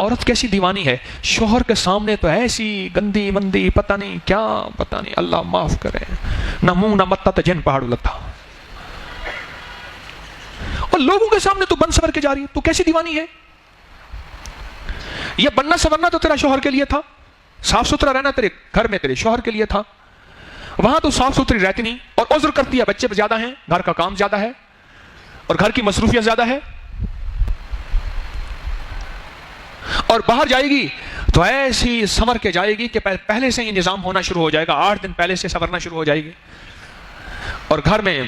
عورت کیسی دیوانی ہے، شوہر کے سامنے تو ایسی گندی مندی پتہ نہیں کیا، پتہ نہیں، اللہ معاف کرے، نہ منہ نہ متا تو جن پہاڑ لتا، اور لوگوں کے سامنے تو بن سور کے جا رہی ہے. تو کیسی دیوانی ہے؟ یہ بننا سورنا تو تیرا شوہر کے لیے تھا، صاف ستھرا رہنا تیرے گھر میں تیرے شوہر کے لیے تھا. وہاں تو صاف ستھری رہتی نہیں اور عذر کرتی ہے، بچے زیادہ ہیں، گھر کا کام زیادہ ہے اور گھر کی مصروفیت زیادہ ہے، اور باہر جائے گی تو ایسی سنور کے جائے گی کہ پہلے سے ہی نظام ہونا شروع ہو جائے گا، 8 دن پہلے سے سنورنا شروع ہو جائے گی. اور گھر میں،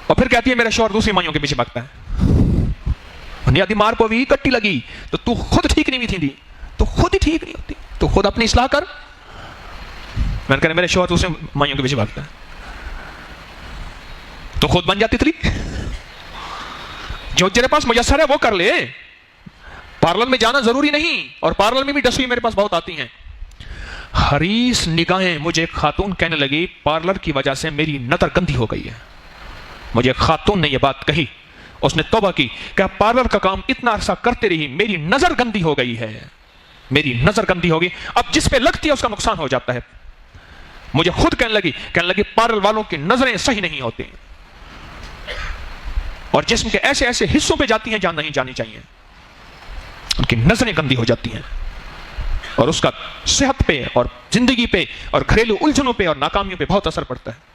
اور پھر کہتی ہے میرا شوہر دوسری مائیوں کے پیچھے بھاگتا ہے. نیادی مار کو بھی کٹی لگی تو خود ٹھیک نہیں تھی، تو خود ہی ٹھیک نہیں ہوتی، تو خود اپنی اصلاح کر. میں نے کہا میرے شوہر دوسرے مائیوں کے پیچھے بھاگتا ہے، تو خود بن جاتی تھی. جو تیرے پاس میسر ہے وہ کر لے. پارلر میں جانا ضروری نہیں، اور پارلر میں بھی ڈسویں میرے پاس بہت آتی ہیں. حریص نگاہیں، مجھے ایک خاتون کہنے لگی پارلر کی وجہ سے میری نظر گندی ہو گئی ہے. مجھے ایک خاتون نے یہ بات کہی، اس نے توبہ کی کہ پارلر کا کام اتنا عرصہ کرتے رہی، میری نظر گندی ہو گئی ہے، میری نظر گندی ہوگی، اب جس پہ لگتی ہے اس کا نقصان ہو جاتا ہے. مجھے خود کہنے لگی پارلر والوں کی نظریں صحیح نہیں ہوتی، اور جسم کے ایسے ایسے حصوں پہ جاتی ہیں جہاں نہیں جانی چاہیے، ان کی نظریں گندی ہو جاتی ہیں، اور اس کا صحت پہ اور زندگی پہ اور گھریلو الجھنوں پہ اور ناکامیوں پہ بہت اثر پڑتا ہے.